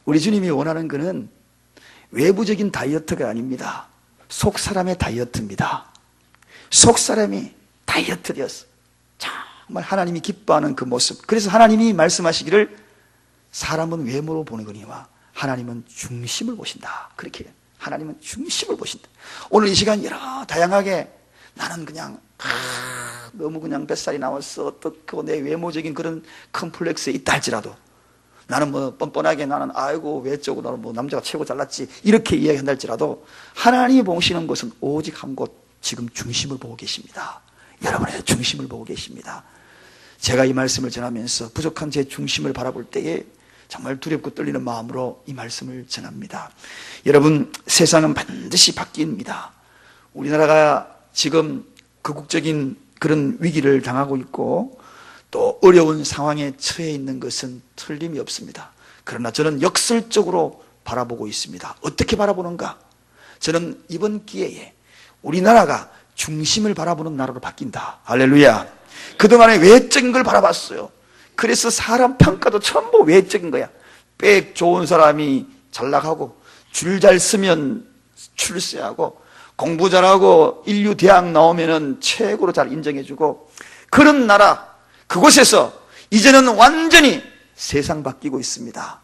우리 주님이 원하는 것은 외부적인 다이어트가 아닙니다. 속 사람의 다이어트입니다. 속 사람이 다이어트 되었어. 정말 하나님이 기뻐하는 그 모습. 그래서 하나님이 말씀하시기를 사람은 외모로 보는 거니와 하나님은 중심을 보신다. 그렇게 하나님은 중심을 보신다. 오늘 이 시간 여러 다양하게 나는 그냥 너무 그냥 뱃살이 나왔어, 어떻고 내 외모적인 그런 컴플렉스에 있다 할지라도 나는 뭐 뻔뻔하게 나는 아이고 외적으로 나는 뭐 남자가 최고 잘났지 이렇게 이야기한다 할지라도 하나님이 보시는 것은 오직 한 곳, 지금 중심을 보고 계십니다. 여러분의 중심을 보고 계십니다. 제가 이 말씀을 전하면서 부족한 제 중심을 바라볼 때에 정말 두렵고 떨리는 마음으로 이 말씀을 전합니다. 여러분, 세상은 반드시 바뀝니다. 우리나라가 지금 극국적인 그런 위기를 당하고 있고 또 어려운 상황에 처해 있는 것은 틀림이 없습니다. 그러나 저는 역설적으로 바라보고 있습니다. 어떻게 바라보는가? 저는 이번 기회에 우리나라가 중심을 바라보는 나라로 바뀐다. 할렐루야. 그동안에 외적인 걸 바라봤어요. 그래서 사람 평가도 전부 외적인 거야. 빽 좋은 사람이 잘 나가고 줄 잘 쓰면 출세하고 공부 잘하고 인류 대학 나오면은 최고로 잘 인정해주고 그런 나라, 그곳에서 이제는 완전히 세상 바뀌고 있습니다.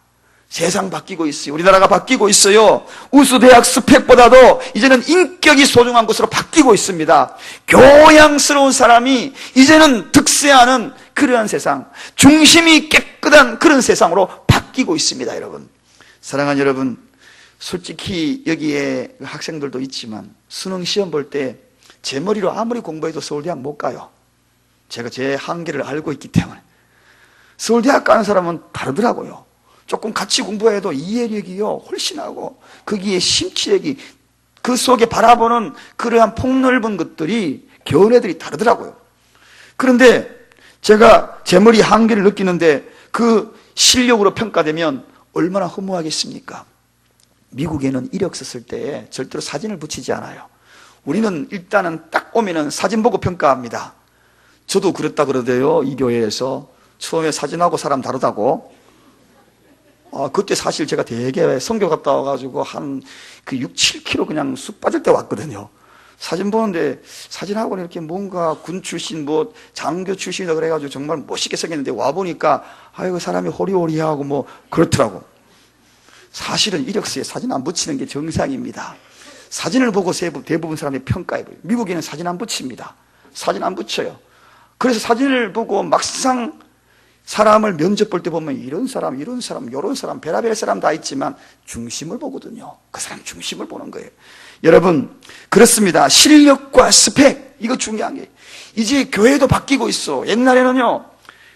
세상 바뀌고 있어요. 우리나라가 바뀌고 있어요. 우수대학 스펙보다도 이제는 인격이 소중한 것으로 바뀌고 있습니다. 교양스러운 사람이 이제는 득세하는 그러한 세상, 중심이 깨끗한 그런 세상으로 바뀌고 있습니다. 여러분, 사랑하는 여러분, 솔직히 여기에 학생들도 있지만 수능 시험 볼 때 제 머리로 아무리 공부해도 서울대학 못 가요. 제가 제 한계를 알고 있기 때문에. 서울대학 가는 사람은 다르더라고요. 조금 같이 공부해도 이해력이요 훨씬 하고 거기에 심취력이 그 속에 바라보는 그러한 폭넓은 것들이 견해들이 다르더라고요. 그런데 제가 제 머리 한계를 느끼는데 그 실력으로 평가되면 얼마나 허무하겠습니까? 미국에는 이력서 쓸 때 절대로 사진을 붙이지 않아요. 우리는 일단은 딱 오면은 사진 보고 평가합니다. 저도 그랬다 그러대요. 이 교회에서 처음에 사진하고 사람 다르다고. 그때 사실 제가 되게 선교 갔다 와가지고 한 그 6, 7kg 그냥 쑥 빠질 때 왔거든요. 사진 보는데 사진하고는 이렇게 뭔가 군 출신 뭐 장교 출신이다 그래가지고 정말 멋있게 생겼는데 와보니까 아이고 사람이 호리호리하고 뭐 그렇더라고. 사실은 이력서에 사진 안 붙이는 게 정상입니다. 사진을 보고 대부분 사람들이 평가해버려요. 미국에는 사진 안 붙입니다. 사진 안 붙여요. 그래서 사진을 보고 막상 사람을 면접 볼 때 보면 이런 사람, 이런 사람, 이런 사람, 별의별 사람 다 있지만 중심을 보거든요. 그 사람 중심을 보는 거예요. 여러분, 그렇습니다. 실력과 스펙, 이거 중요한 게 이제 교회도 바뀌고 있어. 옛날에는요,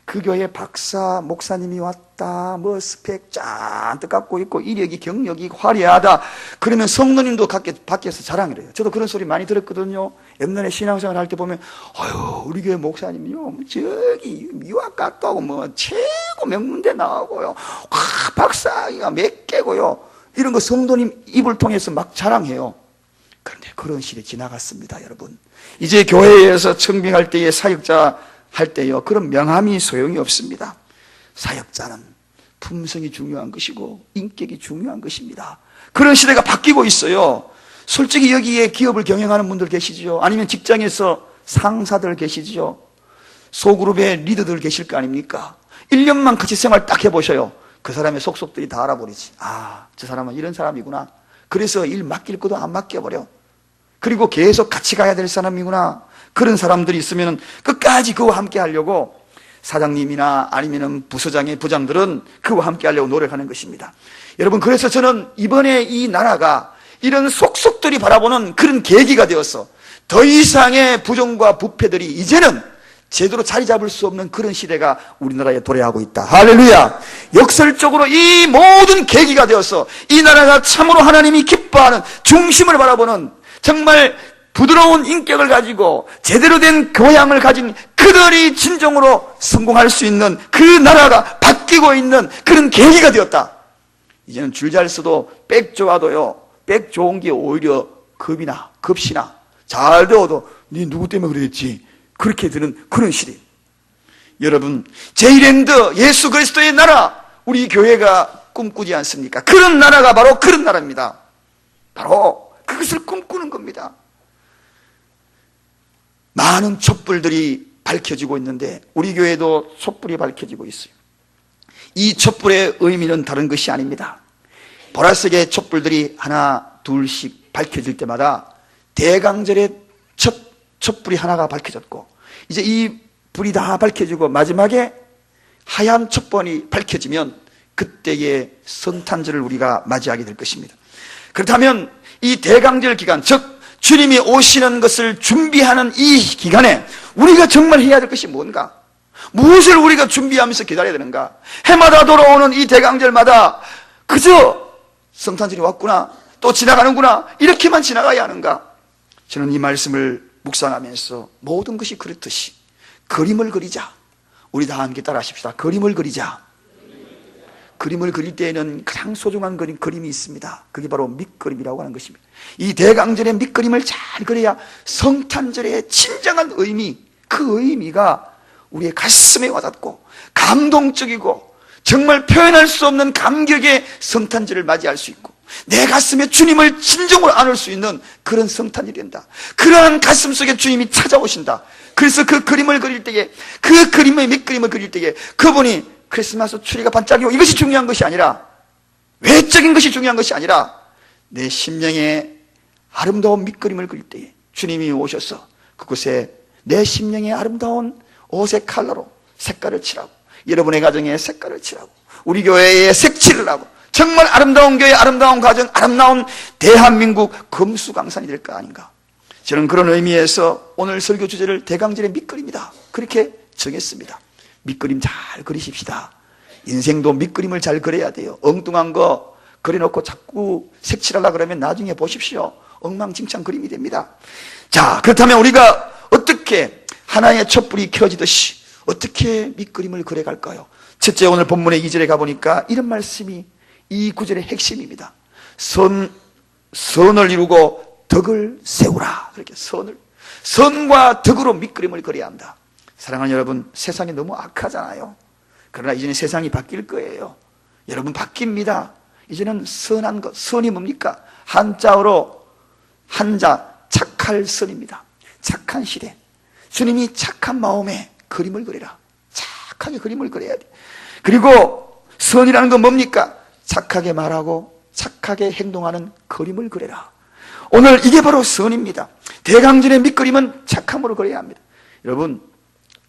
그 교회 박사, 목사님이 왔다, 뭐 스펙 잔뜩 갖고 있고 이력이 경력이 화려하다. 그러면 성도님도 밖에서 자랑을 해요. 저도 그런 소리 많이 들었거든요. 옛날에 신앙생활 할 때 보면 아유 우리 교회 목사님이요 저기 유학 갔다 오고 뭐 최고 명문대 나오고요. 와 박사가 몇 개고요. 이런 거 성도님 입을 통해서 막 자랑해요. 그런데 그런 시대 지나갔습니다. 여러분, 이제 교회에서 청빙할 때에 사역자 할 때요 그런 명함이 소용이 없습니다. 사역자는 품성이 중요한 것이고 인격이 중요한 것입니다. 그런 시대가 바뀌고 있어요. 솔직히 여기에 기업을 경영하는 분들 계시죠? 아니면 직장에서 상사들 계시죠? 소그룹의 리더들 계실 거 아닙니까? 1년만 같이 생활 딱 해보셔요. 그 사람의 속속들이 다 알아버리지. 아, 저 사람은 이런 사람이구나. 그래서 일 맡길 것도 안 맡겨버려. 그리고 계속 같이 가야 될 사람이구나. 그런 사람들이 있으면 끝까지 그와 함께 하려고 사장님이나 아니면 부서장의 부장들은 그와 함께 하려고 노력하는 것입니다. 여러분, 그래서 저는 이번에 이 나라가 이런 속속들이 바라보는 그런 계기가 되어서 더 이상의 부정과 부패들이 이제는 제대로 자리 잡을 수 없는 그런 시대가 우리나라에 도래하고 있다. 할렐루야. 역설적으로 이 모든 계기가 되어서 이 나라가 참으로 하나님이 기뻐하는 중심을 바라보는 정말 부드러운 인격을 가지고 제대로 된 교양을 가진 그들이 진정으로 성공할 수 있는 그 나라가 바뀌고 있는 그런 계기가 되었다. 이제는 줄 잘 써도 백 좋아도요, 백 좋은 게 오히려 급시나 잘 되어도 네 누구 때문에 그랬지 그렇게 되는 그런 시대. 여러분, 제1랜드 예수 그리스도의 나라, 우리 교회가 꿈꾸지 않습니까? 그런 나라가 바로 그런 나라입니다. 바로 그것을 꿈꾸는 겁니다. 많은 촛불들이 밝혀지고 있는데 우리 교회도 촛불이 밝혀지고 있어요. 이 촛불의 의미는 다른 것이 아닙니다. 보라색의 촛불들이 하나 둘씩 밝혀질 때마다 대강절의 첫 촛불이 하나가 밝혀졌고, 이제 이 불이 다 밝혀지고 마지막에 하얀 촛불이 밝혀지면 그때의 성탄절을 우리가 맞이하게 될 것입니다. 그렇다면 이 대강절 기간, 즉 주님이 오시는 것을 준비하는 이 기간에 우리가 정말 해야 될 것이 뭔가? 무엇을 우리가 준비하면서 기다려야 되는가? 해마다 돌아오는 이 대강절마다 그저 성탄절이 왔구나, 또 지나가는구나, 이렇게만 지나가야 하는가? 저는 이 말씀을 묵상하면서 모든 것이 그렇듯이 그림을 그리자. 우리 다 함께 따라 하십시다. 그림을 그리자. 그림을 그릴 때에는 가장 소중한 그림이 있습니다. 그게 바로 밑그림이라고 하는 것입니다. 이 대강절의 밑그림을 잘 그려야 성탄절의 진정한 의미, 그 의미가 우리의 가슴에 와닿고 감동적이고 정말 표현할 수 없는 감격의 성탄절을 맞이할 수 있고 내 가슴에 주님을 진정으로 안을 수 있는 그런 성탄절이 된다. 그러한 가슴 속에 주님이 찾아오신다. 그래서 그 그림을 그릴 때에, 그 그림의 밑그림을 그릴 때에 그분이 크리스마스 트리가 반짝이고 이것이 중요한 것이 아니라, 외적인 것이 중요한 것이 아니라 내 심령의 아름다운 밑그림을 그릴 때에 주님이 오셔서 그곳에 내 심령의 아름다운 옷의 컬러로 색깔을 칠하고, 여러분의 가정에 색깔을 칠하고, 우리 교회에 색칠을 하고, 정말 아름다운 교회, 아름다운 가정, 아름다운 대한민국 금수강산이 될 거 아닌가. 저는 그런 의미에서 오늘 설교 주제를 대강절의 밑그림이다, 그렇게 정했습니다. 밑그림 잘 그리십시다. 인생도 밑그림을 잘 그려야 돼요. 엉뚱한 거 그려놓고 자꾸 색칠하려고 그러면 나중에 보십시오, 엉망진창 그림이 됩니다. 자, 그렇다면 우리가 어떻게 하나의 촛불이 켜지듯이 어떻게 밑그림을 그려갈까요? 첫째, 오늘 본문의 2절에 가보니까 이런 말씀이 이 구절의 핵심입니다. 선을 이루고 덕을 세우라. 그렇게 선과 덕으로 밑그림을 그려야 한다. 사랑하는 여러분, 세상이 너무 악하잖아요. 그러나 이제는 세상이 바뀔 거예요. 여러분, 바뀝니다. 이제는 선한 것, 선이 뭡니까? 한자어로, 한자, 착할 선입니다. 착한 시대. 주님이 착한 마음에 그림을 그리라. 착하게 그림을 그려야 돼. 그리고 선이라는 건 뭡니까? 착하게 말하고 착하게 행동하는 그림을 그려라. 오늘 이게 바로 선입니다. 대강절의 밑그림은 착함으로 그려야 합니다. 여러분,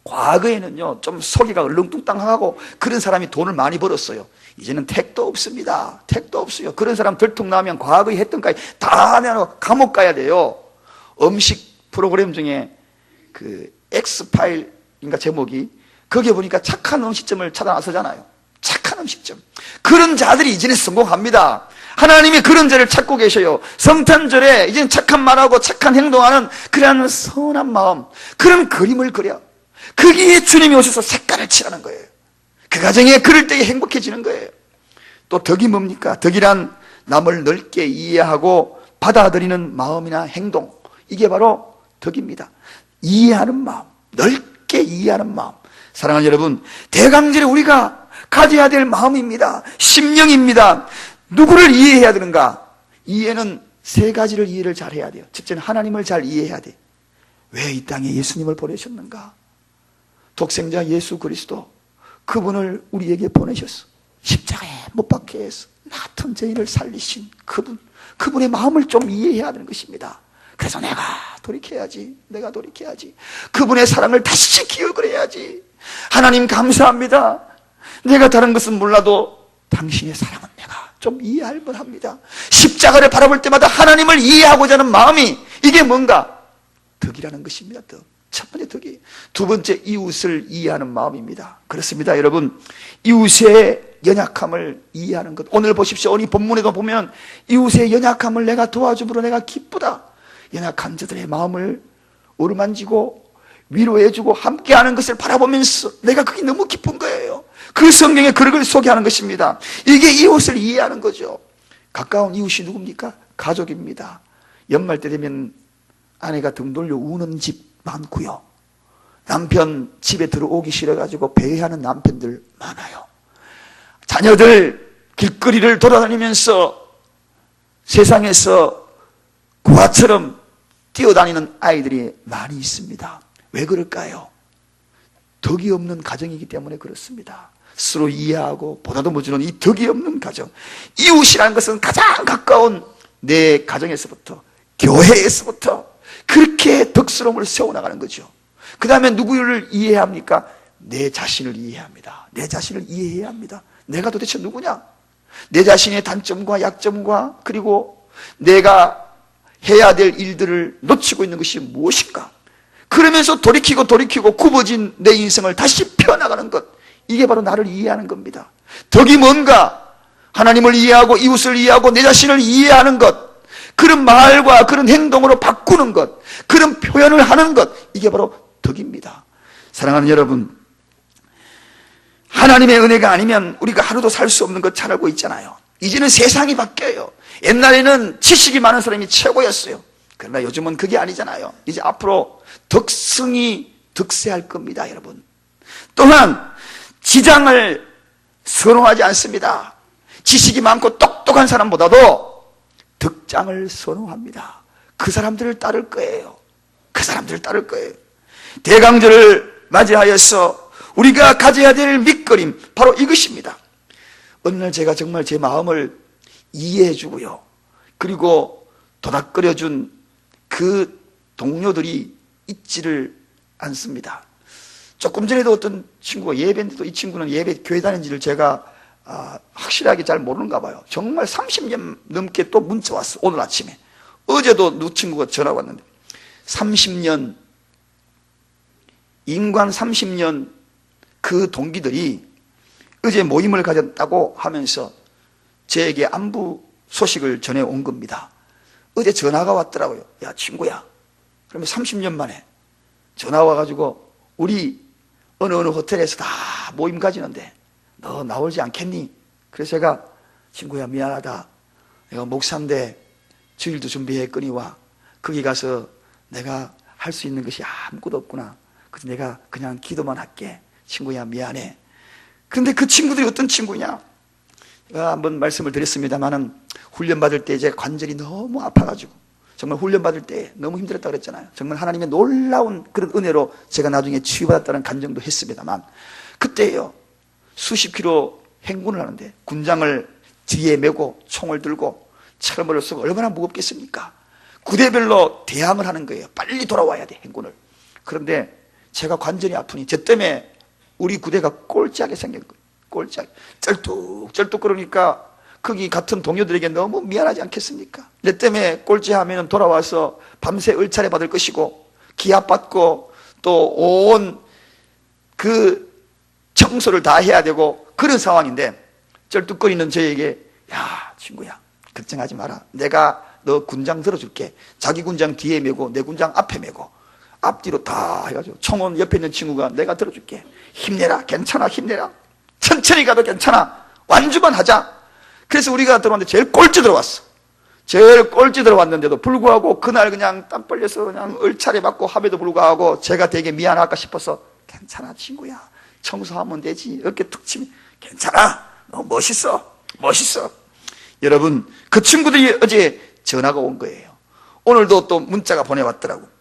과거에는요 좀 속이가 얼렁뚱땅하고 그런 사람이 돈을 많이 벌었어요. 이제는 택도 없습니다. 택도 없어요. 그런 사람 들통나면 과거에 했던 까지 다 내놓고 감옥 가야 돼요. 음식 프로그램 중에 그 X파일인가 제목이, 거기에 보니까 착한 음식점을 찾아 나서잖아요. 착한 음식점. 그런 자들이 이제는 성공합니다. 하나님이 그런 자를 찾고 계셔요. 성탄절에 이제는 착한 말하고 착한 행동하는 그러한 선한 마음, 그런 그림을 그려. 거기에 주님이 오셔서 색깔을 칠하는 거예요. 그 가정에 그럴 때에 행복해지는 거예요. 또 덕이 뭡니까? 덕이란 남을 넓게 이해하고 받아들이는 마음이나 행동, 이게 바로 덕입니다. 이해하는 마음, 넓게 이해하는 마음. 사랑하는 여러분, 대강절에 우리가 가져야 될 마음입니다. 심령입니다. 누구를 이해해야 되는가? 이해는 세 가지를 이해를 잘 해야 돼요. 첫째는 하나님을 잘 이해해야 돼. 왜 이 땅에 예수님을 보내셨는가? 독생자 예수 그리스도, 그분을 우리에게 보내셨어. 십자가에 못 박혀 해서 나 같은 죄인을 살리신 그분의 마음을 좀 이해해야 되는 것입니다. 그래서 내가 돌이켜야지. 그분의 사랑을 다시 기억을 해야지. 하나님 감사합니다. 내가 다른 것은 몰라도 당신의 사랑은 내가 좀 이해할 만합니다. 십자가를 바라볼 때마다 하나님을 이해하고자 하는 마음이, 이게 뭔가? 덕이라는 것입니다. 덕. 첫 번째 덕이. 두 번째, 이웃을 이해하는 마음입니다. 그렇습니다, 여러분. 이웃의 연약함을 이해하는 것. 오늘 보십시오. 오늘 본문에도 보면 이웃의 연약함을 내가 도와줌으로 내가 기쁘다. 연약한 자들의 마음을 어루만지고 위로해주고 함께하는 것을 바라보면서 내가 그게 너무 기쁜 거예요. 그 성경의 그릇을 소개하는 것입니다. 이게 이웃을 이해하는 거죠. 가까운 이웃이 누굽니까? 가족입니다. 연말 때 되면 아내가 등 돌려 우는 집 많고요. 남편 집에 들어오기 싫어가지고 배회하는 남편들 많아요. 자녀들 길거리를 돌아다니면서 세상에서 고아처럼 뛰어다니는 아이들이 많이 있습니다. 왜 그럴까요? 덕이 없는 가정이기 때문에 그렇습니다. 서로 이해하고 보다도 모자는 이 덕이 없는 가정, 이웃이라는 것은 가장 가까운 내 가정에서부터, 교회에서부터 그렇게 덕스러움을 세워나가는 거죠. 그 다음에 누구를 이해해야 합니까? 내 자신을 이해해야 합니다. 내 자신을 이해해야 합니다. 내가 도대체 누구냐? 내 자신의 단점과 약점과 그리고 내가 해야 될 일들을 놓치고 있는 것이 무엇인가? 그러면서 돌이키고 굽어진 내 인생을 다시 펴나가는 것, 이게 바로 나를 이해하는 겁니다. 덕이 뭔가? 하나님을 이해하고 이웃을 이해하고 내 자신을 이해하는 것, 그런 말과 그런 행동으로 바꾸는 것, 그런 표현을 하는 것, 이게 바로 덕입니다. 사랑하는 여러분, 하나님의 은혜가 아니면 우리가 하루도 살 수 없는 것 잘 알고 있잖아요. 이제는 세상이 바뀌어요. 옛날에는 지식이 많은 사람이 최고였어요. 그러나 요즘은 그게 아니잖아요. 이제 앞으로 덕성이 득세할 겁니다, 여러분. 또한 지장을 선호하지 않습니다. 지식이 많고 똑똑한 사람보다도 덕장을 선호합니다. 그 사람들을 따를 거예요. 그 사람들을 따를 거예요. 대강절을 맞이하여서 우리가 가져야 될 밑거림, 바로 이것입니다. 어느 날 제가 정말 제 마음을 이해해 주고요, 그리고 도닥거려준 그 동료들이 있지를 않습니다. 조금 전에도 어떤 친구가 예배인데도, 이 친구는 예배 교회 다니는지를 제가 확실하게 잘 모르는가 봐요. 정말 30년 넘게 또 문자 왔어, 오늘 아침에. 어제도 누 친구가 전화가 왔는데 30년, 인관 30년 그 동기들이 어제 모임을 가졌다고 하면서 저에게 안부 소식을 전해온 겁니다. 어제 전화가 왔더라고요. 야, 친구야, 그러면 30년 만에 전화 와가지고 우리 어느 호텔에서 다 모임 가지는데 너 나오지 않겠니? 그래서 제가, 친구야, 미안하다, 내가 목사인데 주일도 준비했거니와 거기 가서 내가 할 수 있는 것이 아무것도 없구나. 그래서 내가 그냥 기도만 할게. 친구야, 미안해. 그런데 그 친구들이 어떤 친구냐? 제가 한번 말씀을 드렸습니다만은, 훈련받을 때 제 관절이 너무 아파가지고 정말 훈련받을 때 너무 힘들었다고 그랬잖아요. 정말 하나님의 놀라운 그런 은혜로 제가 나중에 치유받았다는 간증도 했습니다만, 그때요, 수십 킬로 행군을 하는데 군장을 뒤에 메고 총을 들고 철물을 쓰고 얼마나 무겁겠습니까? 구대별로 대항을 하는 거예요. 빨리 돌아와야 돼, 행군을. 그런데 제가 관절이 아프니 저 때문에 우리 구대가 꼴찌하게 생긴 거예요. 꼴찌하게. 쩔뚝쩔뚝 그러니까 거기 같은 동료들에게 너무 미안하지 않겠습니까? 내 때문에 꼴찌하면 돌아와서 밤새 을차례 받을 것이고 기합받고 또 온 그 청소를 다 해야 되고 그런 상황인데, 쩔뚝거리는 저에게, 야, 친구야, 걱정하지 마라. 내가 너 군장 들어줄게. 자기 군장 뒤에 메고 내 군장 앞에 메고 앞뒤로 다 해가지고 총은 옆에 있는 친구가 내가 들어줄게. 힘내라, 괜찮아, 힘내라. 천천히 가도 괜찮아. 완주만 하자. 그래서 우리가 들어왔는데 제일 꼴찌 들어왔어. 제일 꼴찌 들어왔는데도 불구하고 그날 그냥 땀 벌려서 그냥 얼차례 받고 함에도 불구하고 제가 되게 미안할까 싶어서, 괜찮아, 친구야, 청소하면 되지. 이렇게 툭 치면, 괜찮아, 너 멋있어, 멋있어. 여러분, 그 친구들이 어제 전화가 온 거예요. 오늘도 또 문자가 보내왔더라고.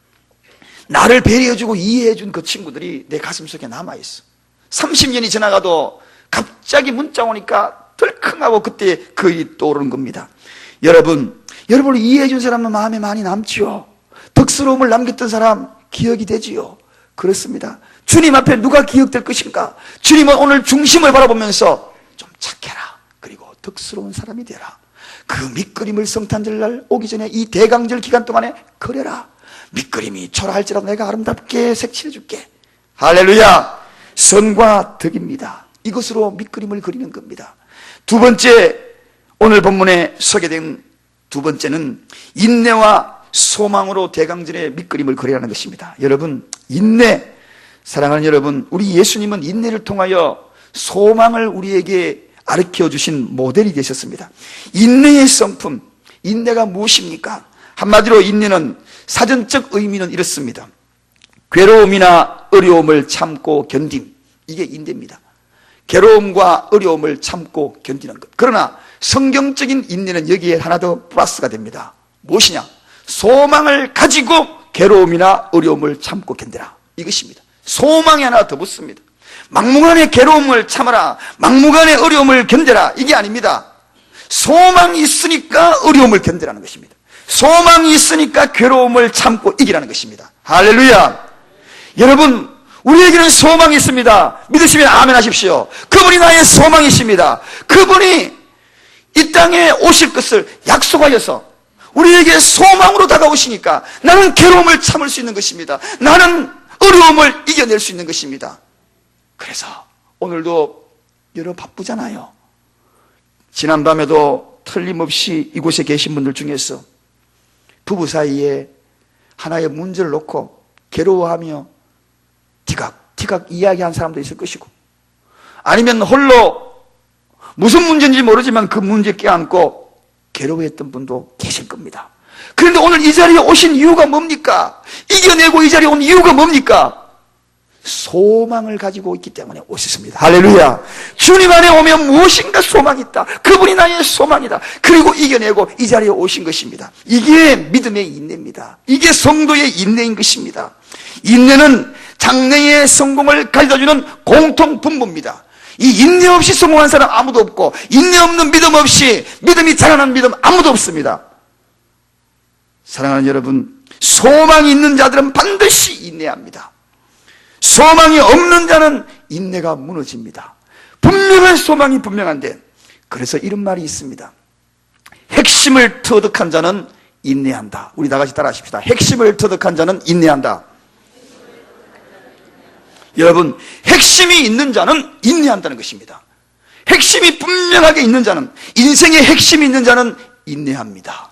나를 배려해주고 이해해준 그 친구들이 내 가슴속에 남아있어. 30년이 지나가도 갑자기 문자 오니까 덜컹하고 그때 그 일이 떠오르는 겁니다. 여러분을 이해해준 사람은 마음에 많이 남지요. 덕스러움을 남겼던 사람 기억이 되지요. 그렇습니다. 주님 앞에 누가 기억될 것인가? 주님은 오늘 중심을 바라보면서 좀 착해라, 그리고 덕스러운 사람이 되라. 그 밑그림을 성탄절날 오기 전에 이 대강절 기간 동안에 그려라. 밑그림이 초라할지라도 내가 아름답게 색칠해줄게. 할렐루야. 선과 덕입니다. 이것으로 밑그림을 그리는 겁니다. 두 번째, 오늘 본문에 소개된 두 번째는 인내와 소망으로 대강절의 밑그림을 그리라는 것입니다. 여러분, 인내, 사랑하는 여러분, 우리 예수님은 인내를 통하여 소망을 우리에게 가르쳐 주신 모델이 되셨습니다. 인내의 성품, 인내가 무엇입니까? 한마디로 인내는 사전적 의미는 이렇습니다. 괴로움이나 어려움을 참고 견딤, 이게 인내입니다. 괴로움과 어려움을 참고 견디는 것. 그러나 성경적인 인내는 여기에 하나 더 플러스가 됩니다. 무엇이냐? 소망을 가지고 괴로움이나 어려움을 참고 견디라, 이것입니다. 소망이 하나 더 붙습니다. 막무가내 괴로움을 참아라, 막무가내 어려움을 견뎌라, 이게 아닙니다. 소망이 있으니까 어려움을 견디라는 것입니다. 소망이 있으니까 괴로움을 참고 이기라는 것입니다. 할렐루야. 여러분, 우리에게는 소망이 있습니다. 믿으시면 아멘 하십시오. 그분이 나의 소망이십니다. 그분이 이 땅에 오실 것을 약속하여서 우리에게 소망으로 다가오시니까 나는 괴로움을 참을 수 있는 것입니다. 나는 어려움을 이겨낼 수 있는 것입니다. 그래서 오늘도 여러분 바쁘잖아요. 지난밤에도 틀림없이 이곳에 계신 분들 중에서 부부 사이에 하나의 문제를 놓고 괴로워하며 티각 이야기한 사람도 있을 것이고, 아니면 홀로 무슨 문제인지 모르지만 그 문제에 껴안고 괴로워했던 분도 계실 겁니다. 그런데 오늘 이 자리에 오신 이유가 뭡니까? 이겨내고 이 자리에 온 이유가 뭡니까? 소망을 가지고 있기 때문에 오셨습니다. 할렐루야. 주님 안에 오면 무엇인가 소망이 있다. 그분이 나의 소망이다. 그리고 이겨내고 이 자리에 오신 것입니다. 이게 믿음의 인내입니다. 이게 성도의 인내인 것입니다. 인내는 장래의 성공을 가져다주는 공통분모입니다. 이 인내 없이 성공한 사람 아무도 없고, 인내 없는 믿음 없이 믿음이 자라난 믿음 아무도 없습니다. 사랑하는 여러분, 소망이 있는 자들은 반드시 인내합니다. 소망이 없는 자는 인내가 무너집니다. 분명한 소망이 분명한데, 그래서 이런 말이 있습니다. 핵심을 터득한 자는 인내한다. 우리 다 같이 따라 하십시다. 핵심을 터득한 자는 인내한다. 여러분, 핵심이 있는 자는 인내한다는 것입니다. 핵심이 분명하게 있는 자는, 인생의 핵심이 있는 자는 인내합니다.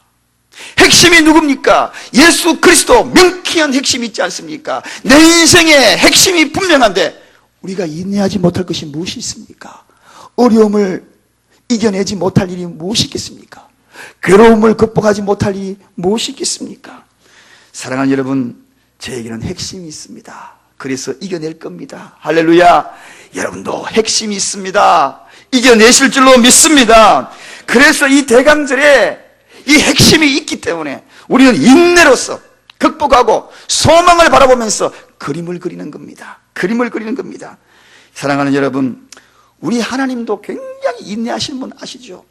핵심이 누굽니까? 예수 그리스도, 명쾌한 핵심이 있지 않습니까? 내 인생의 핵심이 분명한데 우리가 인내하지 못할 것이 무엇이 있습니까? 어려움을 이겨내지 못할 일이 무엇이 있겠습니까? 괴로움을 극복하지 못할 일이 무엇이 있겠습니까? 사랑하는 여러분, 저에게는 핵심이 있습니다. 그래서 이겨낼 겁니다. 할렐루야. 여러분도 핵심이 있습니다. 이겨내실 줄로 믿습니다. 그래서 이 대강절에 이 핵심이 있기 때문에 우리는 인내로서 극복하고 소망을 바라보면서 그림을 그리는 겁니다. 그림을 그리는 겁니다. 사랑하는 여러분, 우리 하나님도 굉장히 인내하시는 분 아시죠?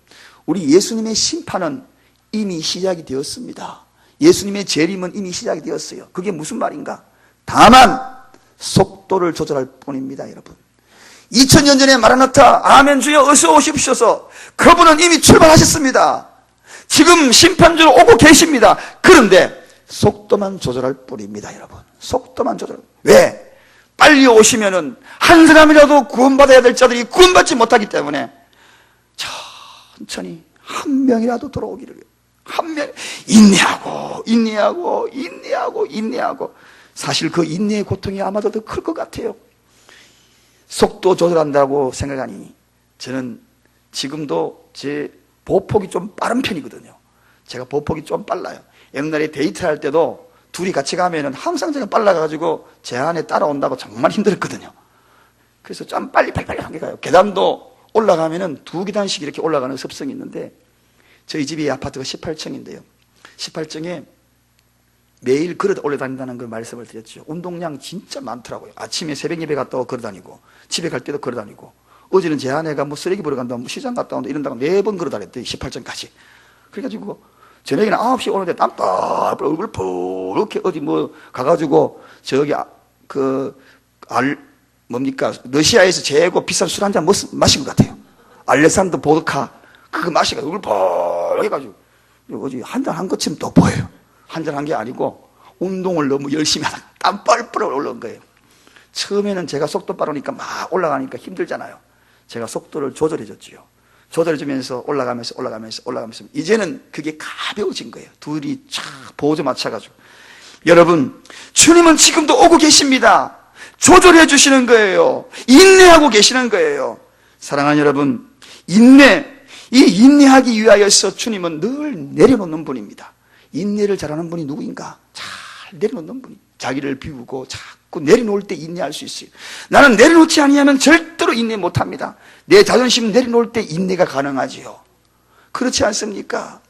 우리 예수님의 심판은 이미 시작이 되었습니다. 예수님의 재림은 이미 시작이 되었어요. 그게 무슨 말인가? 다만 속도를 조절할 뿐입니다. 여러분, 2000년 전에 마라나타 아멘 주여 어서 오십시오서 그분은 이미 출발하셨습니다. 지금 심판주로 오고 계십니다. 그런데 속도만 조절할 뿐입니다. 여러분, 속도만 조절. 왜? 빨리 오시면은 한 사람이라도 구원받아야 될 자들이 구원받지 못하기 때문에 천천히 한 명이라도 돌아오기를, 한 명, 인내하고 사실 그 인내의 고통이 아마도 더 클 것 같아요. 속도 조절한다고 생각하니 저는 지금도 제 보폭이 좀 빠른 편이거든요. 제가 보폭이 좀 빨라요. 옛날에 데이트할 때도 둘이 같이 가면은 항상 제가 빨라가지고 제 안에 따라온다고 정말 힘들었거든요. 그래서 좀 빨리 하게 가요. 계단도 올라가면은 2계단씩 이렇게 올라가는 습성이 있는데, 저희 집이 아파트가 18층인데요. 18층에 매일 걸어 올라다닌다는 걸 말씀을 드렸죠. 운동량 진짜 많더라고요. 아침에 새벽 예배 갔다 오고 걸어다니고, 집에 갈 때도 걸어다니고, 어제는 제 아내가 뭐 쓰레기 보러 간다, 뭐 시장 갔다 온다 이런다고 4번 걸어다녔대요. 18층까지. 그래가지고 저녁에는 9시에 오는데 땀 뻘뻘 얼굴 이렇게 어디 뭐 가가지고 저기 뭡니까, 러시아에서 제일 비싼 술 한 잔 마신 것 같아요. 알레산드 보드카 그거 마시고 얼굴 뻘 해가지고 어디 한잔 한 것처럼 또 보여요. 한잔 한 게 아니고 운동을 너무 열심히 하다가 땀 뻘뻘 올라온 거예요. 처음에는 제가 속도 빠르니까 막 올라가니까 힘들잖아요. 제가 속도를 조절해줬지요. 조절해주면서 올라가면서 이제는 그게 가벼워진 거예요. 둘이 쫙 보조 맞춰가지고. 여러분, 주님은 지금도 오고 계십니다. 조절해 주시는 거예요. 인내하고 계시는 거예요. 사랑하는 여러분, 이 인내하기 위하여서 주님은 늘 내려놓는 분입니다. 인내를 잘하는 분이 누구인가? 잘 내려놓는 분이, 자기를 비우고 자꾸 내려놓을 때 인내할 수 있어요. 나는 내려놓지 아니하면 절대로 인내 못합니다. 내 자존심 내려놓을 때 인내가 가능하지요. 그렇지 않습니까?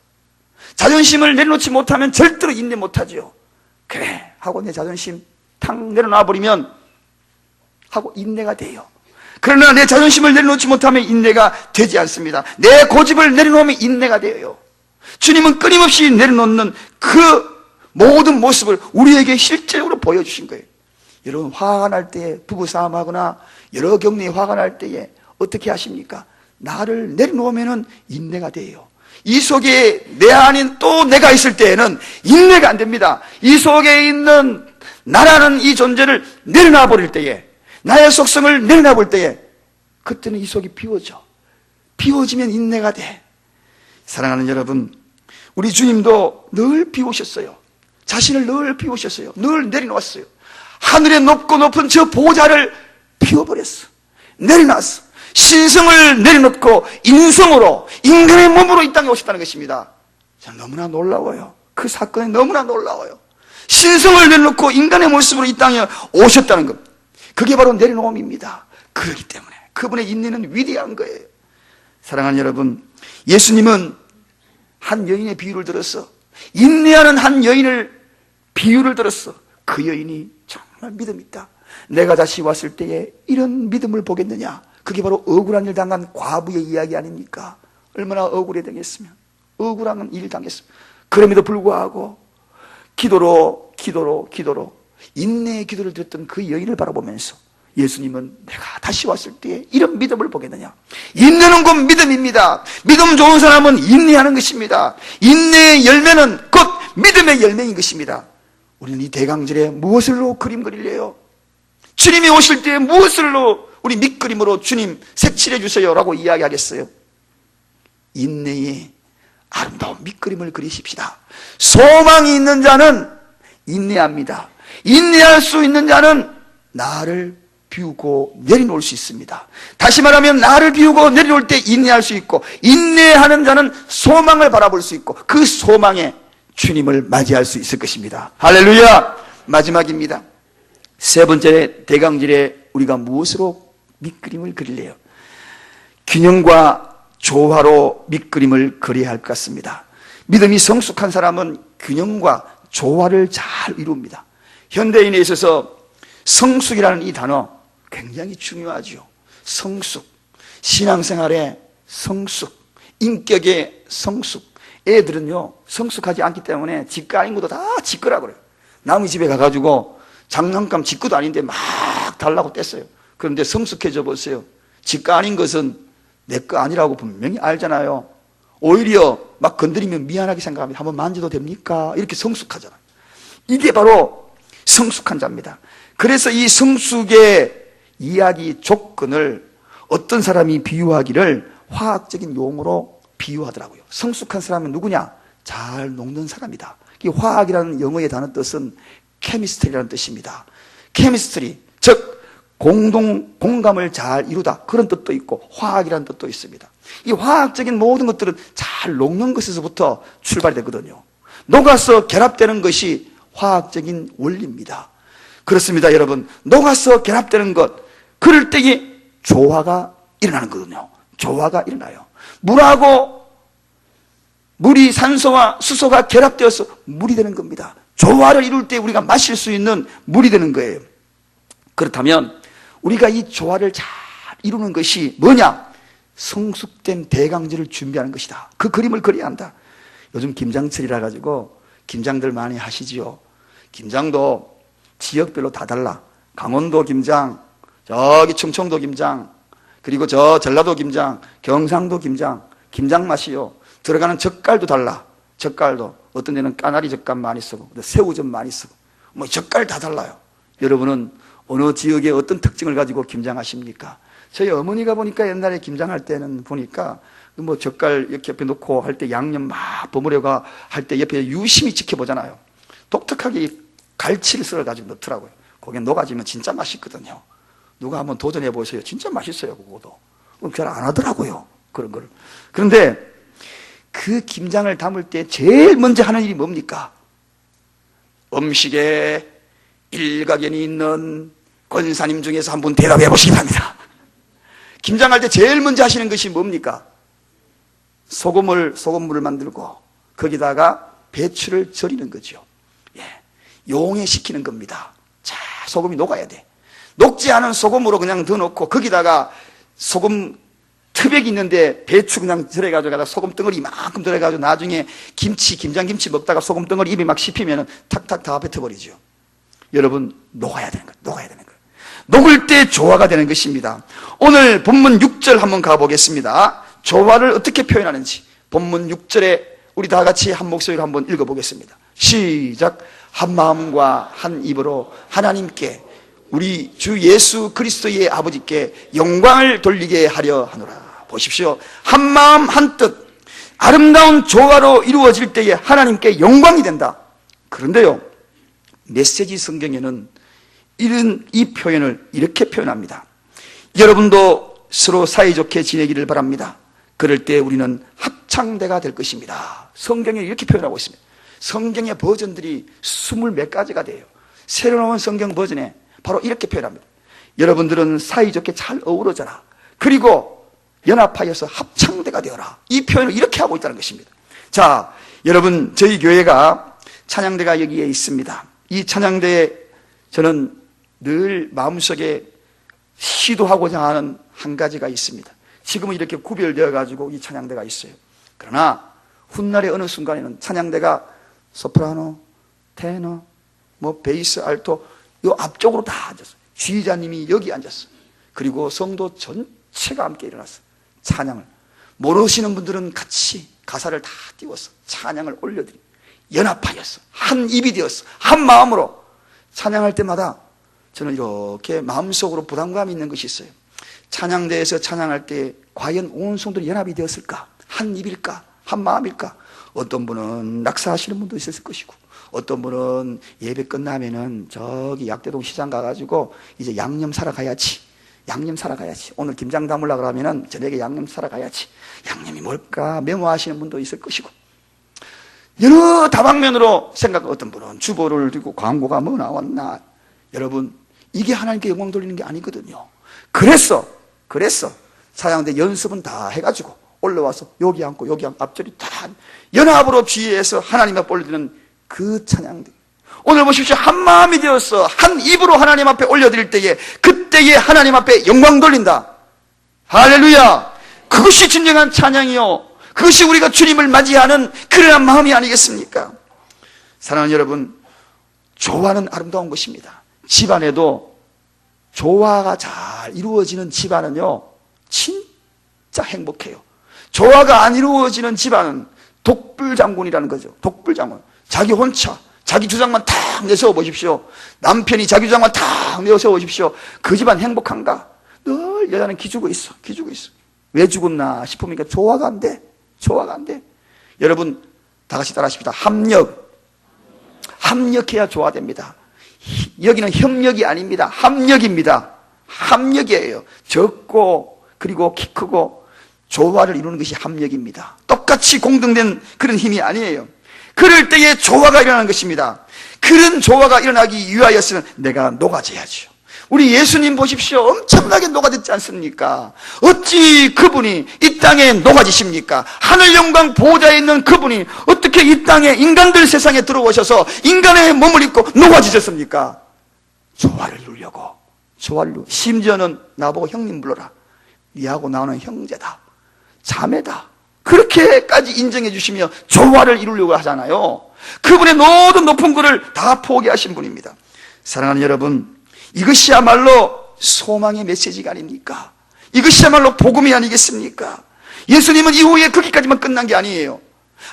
자존심을 내려놓지 못하면 절대로 인내 못하지요. 그래 하고 내 자존심 탁 내려놔버리면 하고 인내가 돼요. 그러나 내 자존심을 내려놓지 못하면 인내가 되지 않습니다. 내 고집을 내려놓으면 인내가 돼요. 주님은 끊임없이 내려놓는 그 모든 모습을 우리에게 실제적으로 보여주신 거예요. 여러분, 화가 날 때에, 부부싸움하거나 여러 경우에 화가 날 때에 어떻게 하십니까? 나를 내려놓으면 인내가 돼요. 이 속에 내 안에 또 내가 있을 때에는 인내가 안 됩니다. 이 속에 있는 나라는 이 존재를 내려놔 버릴 때에, 나의 속성을 내려놔 볼 때에, 그때는 이 속이 비워져. 비워지면 인내가 돼. 사랑하는 여러분, 우리 주님도 늘 비우셨어요. 자신을 늘 비우셨어요. 늘 내려놓았어요. 하늘의 높고 높은 저 보좌를 비워버렸어. 내려놨어. 신성을 내려놓고 인성으로, 인간의 몸으로 이 땅에 오셨다는 것입니다. 참 너무나 놀라워요. 그 사건이 너무나 놀라워요. 신성을 내려놓고 인간의 모습으로 이 땅에 오셨다는 것, 그게 바로 내려놓음입니다. 그렇기 때문에 그분의 인내는 위대한 거예요. 사랑하는 여러분, 예수님은 한 여인의 비유를 들었어. 인내하는 한 여인을 비유를 들었어. 그 여인이 정말 믿음 있다. 내가 다시 왔을 때에 이런 믿음을 보겠느냐. 그게 바로 억울한 일 당한 과부의 이야기 아닙니까? 얼마나 억울해 당했으면, 억울한 일 당했으면, 그럼에도 불구하고 기도로 인내의 기도를 드렸던 그 여인을 바라보면서 예수님은 내가 다시 왔을 때에 이런 믿음을 보겠느냐. 인내는 곧 믿음입니다. 믿음 좋은 사람은 인내하는 것입니다. 인내의 열매는 곧 믿음의 열매인 것입니다. 우리는 이 대강절에 무엇을로 그림 그릴래요? 주님이 오실 때 무엇을로 우리 밑그림으로 주님 색칠해 주세요 라고 이야기하겠어요? 인내의 아름다운 밑그림을 그리십시다. 소망이 있는 자는 인내합니다. 인내할 수 있는 자는 나를 비우고 내려놓을 수 있습니다. 다시 말하면 나를 비우고 내려놓을 때 인내할 수 있고, 인내하는 자는 소망을 바라볼 수 있고, 그 소망에 주님을 맞이할 수 있을 것입니다. 할렐루야! 마지막입니다. 세 번째 대강절에 우리가 무엇으로 밑그림을 그릴래요? 균형과 조화로 밑그림을 그려야 할 것 같습니다. 믿음이 성숙한 사람은 균형과 조화를 잘 이룹니다. 현대인에 있어서 성숙이라는 이 단어 굉장히 중요하죠. 성숙, 신앙생활의 성숙, 인격의 성숙. 애들은요 성숙하지 않기 때문에 지가 아닌 것도 다 지꺼라 그래요. 남의 집에 가가지고 장난감 지꺼도 아닌데 막 달라고 뗐어요. 그런데 성숙해져 보세요. 지가 아닌 것은 내 거 아니라고 분명히 알잖아요. 오히려 막 건드리면 미안하게 생각합니다. 한번 만져도 됩니까? 이렇게 성숙하잖아요. 이게 바로 성숙한 자입니다. 그래서 이 성숙의 이야기 조건을 어떤 사람이 비유하기를 화학적인 용어로 비유하더라고요. 성숙한 사람은 누구냐? 잘 녹는 사람이다. 이 화학이라는 영어의 단어 뜻은 케미스트리라는 뜻입니다. 케미스트리, 즉 공감을 잘 이루다, 그런 뜻도 있고 화학이라는 뜻도 있습니다. 이 화학적인 모든 것들은 잘 녹는 것에서부터 출발이 되거든요. 녹아서 결합되는 것이 화학적인 원리입니다. 그렇습니다, 여러분. 녹아서 결합되는 것, 그럴 때에 조화가 일어나는 거거든요. 조화가 일어나요. 물이 산소와 수소가 결합되어서 물이 되는 겁니다. 조화를 이룰 때 우리가 마실 수 있는 물이 되는 거예요. 그렇다면 우리가 이 조화를 잘 이루는 것이 뭐냐? 성숙된 대강절을 준비하는 것이다. 그 그림을 그려야 한다. 요즘 김장철이라 가지고 김장들 많이 하시지요. 김장도 지역별로 다 달라. 강원도 김장, 저기 충청도 김장, 그리고 저 전라도 김장, 경상도 김장, 김장 맛이요. 들어가는 젓갈도 달라. 젓갈도 어떤 데는 까나리 젓갈 많이 쓰고 새우젓 많이 쓰고 뭐 젓갈 다 달라요. 여러분은 어느 지역의 어떤 특징을 가지고 김장하십니까? 저희 어머니가 보니까 옛날에 김장할 때는 보니까 뭐 젓갈 이렇게 옆에 놓고 할 때 양념 막 버무려가 할 때 옆에 유심히 지켜보잖아요. 독특하게 갈치를 썰어가지고 넣더라고요. 거기에 녹아지면 진짜 맛있거든요. 누가 한번 도전해 보세요. 진짜 맛있어요, 그거도. 잘 안 하더라고요, 그런 걸. 그런데 그 김장을 담을 때 제일 먼저 하는 일이 뭡니까? 음식에 일가견이 있는 권사님 중에서 한 분 대답해 보시기 바랍니다. 김장할 때 제일 먼저 하시는 것이 뭡니까? 소금물을 만들고 거기다가 배추를 절이는 거죠. 예, 용해시키는 겁니다. 자, 소금이 녹아야 돼. 녹지 않은 소금으로 그냥 더 넣고 거기다가 소금 트백이 있는데 배추 그냥 절여가지고 소금 덩어리 이만큼 절여가지고 나중에 김장김치 먹다가 소금 덩어리 입에 막 씹히면 탁탁 다 뱉어버리죠. 여러분, 녹아야 되는 거예요. 녹아야 되는 거예요. 녹을 때 조화가 되는 것입니다. 오늘 본문 6절 한번 가보겠습니다. 조화를 어떻게 표현하는지 본문 6절에 우리 다 같이 한 목소리로 한번 읽어보겠습니다. 시작. 한 마음과 한 입으로 하나님께 우리 주 예수 그리스도의 아버지께 영광을 돌리게 하려 하노라. 보십시오. 한 마음 한 뜻 아름다운 조화로 이루어질 때에 하나님께 영광이 된다. 그런데요, 메시지 성경에는 이 표현을 이렇게 표현합니다. 여러분도 서로 사이좋게 지내기를 바랍니다. 그럴 때 우리는 합창대가 될 것입니다. 성경에 이렇게 표현하고 있습니다. 성경의 버전들이 20몇 가지가 돼요. 새로 나온 성경 버전에 바로 이렇게 표현합니다. 여러분들은 사이좋게 잘 어우러져라. 그리고 연합하여서 합창대가 되어라. 이 표현을 이렇게 하고 있다는 것입니다. 자, 여러분, 저희 교회가 찬양대가 여기에 있습니다. 이 찬양대에 저는 늘 마음속에 시도하고자 하는 한 가지가 있습니다. 지금은 이렇게 구별되어 가지고 이 찬양대가 있어요. 그러나 훗날의 어느 순간에는 찬양대가 소프라노, 테너, 베이스, 알토 요 앞쪽으로 다 앉았어요. 지휘자님이 여기 앉았어요. 그리고 성도 전체가 함께 일어났어요. 찬양을 모르시는 분들은 같이 가사를 다 띄워서 찬양을 올려드리고 연합하였어. 한 입이 되었어. 한 마음으로 찬양할 때마다 저는 이렇게 마음속으로 부담감이 있는 것이 있어요. 찬양대에서 찬양할 때 과연 온 성도들이 연합이 되었을까? 한 입일까? 한 마음일까? 어떤 분은 낙사하시는 분도 있었을 것이고, 어떤 분은 예배 끝나면은 저기 약대동 시장 가가지고 이제 양념 사러 가야지. 양념 사러 가야지. 오늘 김장 담으려고 그러면은 저녁에 양념 사러 가야지. 양념이 뭘까? 메모하시는 분도 있을 것이고, 여러 다방면으로 생각하는 어떤 분은 주보를 들고 광고가 뭐 나왔나. 여러분, 이게 하나님께 영광 돌리는 게 아니거든요. 그래서 찬양대 연습은 다 해가지고 올라와서 여기 앉고 앞절이 다 연합으로 주의해서 하나님 앞에 올려드리는 그 찬양대. 오늘 보십시오. 한 마음이 되어서 한 입으로 하나님 앞에 올려드릴 때에 그때에 하나님 앞에 영광 돌린다. 할렐루야. 그것이 진정한 찬양이요, 그것이 우리가 주님을 맞이하는 그러한 마음이 아니겠습니까? 사랑하는 여러분, 조화는 아름다운 것입니다. 집안에도 조화가 잘 이루어지는 집안은요 진짜 행복해요. 조화가 안 이루어지는 집안은 독불장군이라는 거죠. 독불장군. 자기 혼자 자기 주장만 탁 내세워 보십시오. 남편이 자기 주장만 탁 내세워 보십시오. 그 집안 행복한가? 늘 여자는 기죽어 있어. 왜 죽었나 싶으니까 조화가 안 돼. 여러분, 다 같이 따라하십시다. 합력해야 조화됩니다. 여기는 협력이 아닙니다. 합력입니다. 합력이에요. 적고 그리고 키 크고 조화를 이루는 것이 합력입니다. 똑같이 공동된 그런 힘이 아니에요. 그럴 때에 조화가 일어나는 것입니다. 그런 조화가 일어나기 위하여서는 내가 녹아져야죠. 우리 예수님 보십시오. 엄청나게 녹아졌지 않습니까? 어찌 그분이 이 땅에 녹아지십니까? 하늘 영광 보호자에 있는 그분이 어떻게 이 땅에 인간들 세상에 들어오셔서 인간의 몸을 입고 녹아지셨습니까? 조화를 이루려고. 심지어는 나보고 형님 불러라. 니하고 나는 형제다, 자매다, 그렇게까지 인정해 주시며 조화를 이루려고 하잖아요. 그분의 모든 높은 것을 다 포기하신 분입니다. 사랑하는 여러분, 이것이야말로 소망의 메시지가 아닙니까? 이것이야말로 복음이 아니겠습니까? 예수님은 이후에 거기까지만 끝난 게 아니에요.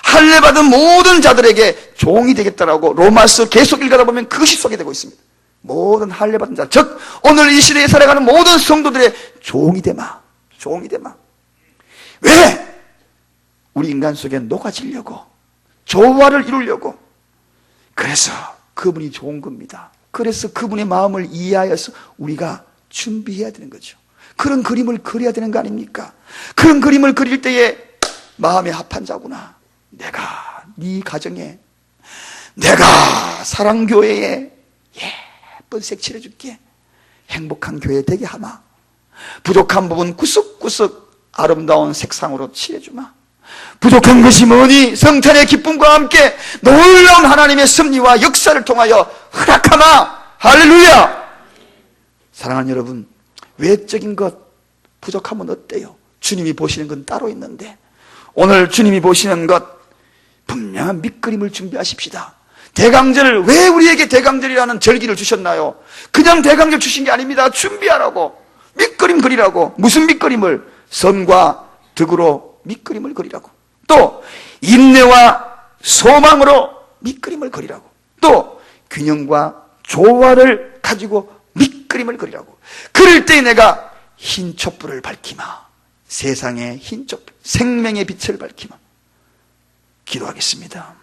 할례받은 모든 자들에게 종이 되겠다라고 로마서 계속 읽다 보면 그것이 소개되고 있습니다. 모든 할례받은 자, 즉 오늘 이 시대에 살아가는 모든 성도들의 종이 되마. 왜? 우리 인간 속에 녹아지려고, 조화를 이루려고. 그래서 그분이 좋은 겁니다. 그래서 그분의 마음을 이해하여서 우리가 준비해야 되는 거죠. 그런 그림을 그려야 되는 거 아닙니까? 그런 그림을 그릴 때에 마음에 합한 자구나. 내가 네 가정에, 내가 사랑교회에 번 색칠해 줄게. 행복한 교회 되게 하마. 부족한 부분 구석구석 아름다운 색상으로 칠해주마. 부족한 것이 뭐니? 성탄의 기쁨과 함께 놀라운 하나님의 섭리와 역사를 통하여 허락하마. 할렐루야. 사랑하는 여러분, 외적인 것 부족하면 어때요? 주님이 보시는 건 따로 있는데, 오늘 주님이 보시는 것 분명한 밑그림을 준비하십시다. 대강절을, 왜 우리에게 대강절이라는 절기를 주셨나요? 그냥 대강절 주신 게 아닙니다. 준비하라고, 밑그림 그리라고. 무슨 밑그림을? 선과 덕으로 밑그림을 그리라고. 또 인내와 소망으로 밑그림을 그리라고. 또 균형과 조화를 가지고 밑그림을 그리라고. 그릴 때 내가 흰 촛불을 밝히마. 세상의 흰 촛불, 생명의 빛을 밝히마. 기도하겠습니다.